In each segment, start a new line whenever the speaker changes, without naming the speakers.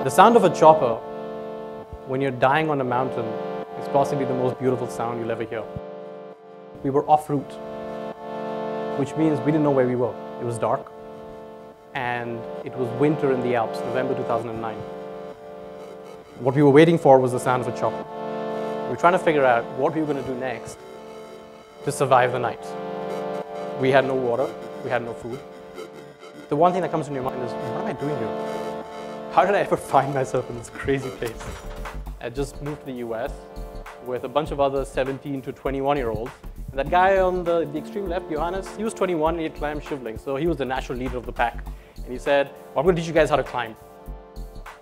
The sound of a chopper when you're dying on a mountain is possibly the most beautiful sound you'll ever hear. We were off route, which means we didn't know where we were. It was dark and it was winter in the Alps, November 2009. What we were waiting for was the sound of a chopper. We were trying to figure out what we were going to do next to survive the night. We had no water, we had no food. The one thing that comes to your mind is, what am I doing here? How did I ever find myself in this crazy place? I just moved to the US with a bunch of other 17 to 21-year-olds. And that guy on the extreme left, Johannes, he was 21 and he had climbed Shivling, so he was the natural leader of the pack. And he said, well, I'm going to teach you guys how to climb.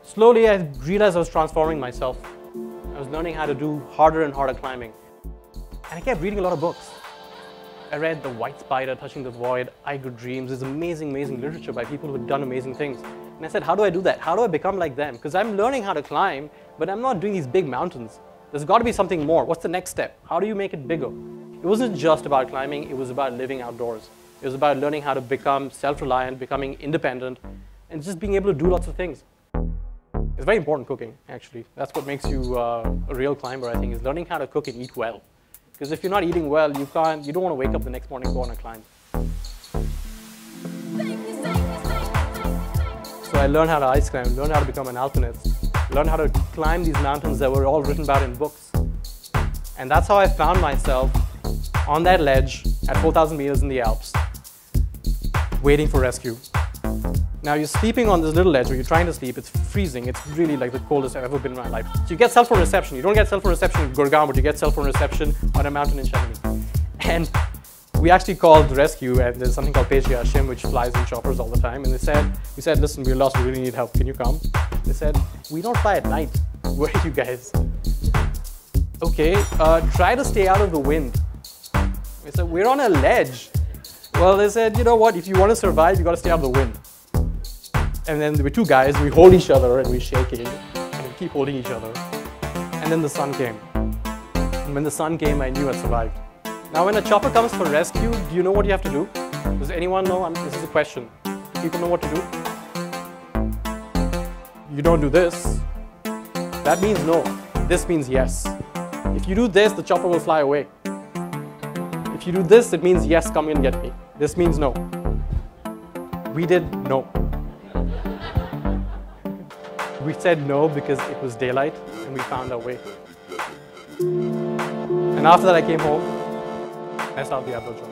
Slowly, I realized I was transforming myself. I was learning how to do harder and harder climbing. And I kept reading a lot of books. I read The White Spider, Touching the Void, I Good Dreams. There's amazing literature by people who have done amazing things. And I said, how do I do that? How do I become like them? Because I'm learning how to climb, but I'm not doing these big mountains. There's got to be something more. What's the next step? How do you make it bigger? It wasn't just about climbing, it was about living outdoors. It was about learning how to become self-reliant, becoming independent, and just being able to do lots of things. It's very important, cooking, actually. That's what makes you a real climber, I think, is learning how to cook and eat well. Because if you're not eating well, you don't want to wake up the next morning and go on a climb. So I learned how to ice climb, learned how to become an alpinist, learned how to climb these mountains that were all written about in books. And that's how I found myself on that ledge at 4,000 meters in the Alps, waiting for rescue. Now you're sleeping on this little ledge where you're trying to sleep, it's freezing, it's really like the coldest I've ever been in my life. So you get cell phone reception. You don't get cell phone reception in Gurgaon, but you get cell phone reception on a mountain in Chamonix. And we actually called the rescue, and there's something called Page Hashim, which flies in choppers all the time. And we said, listen, we're lost, we really need help, can you come? They said, we don't fly at night. Where are you guys? Okay, try to stay out of the wind. We said, we're on a ledge. Well, they said, you know what, if you want to survive, you got to stay out of the wind. And then there were two guys, we hold each other and we're shaking, and we keep holding each other. And then the sun came. And when the sun came, I knew I'd survived. Now when a chopper comes for rescue, do you know what you have to do? Does anyone know? This is a question. People know what to do? You don't do this. That means no. This means yes. If you do this, the chopper will fly away. If you do this, it means yes, come and get me. This means no. We did no. We said no because it was daylight and we found our way. And after that I came home, I started the outdoor job.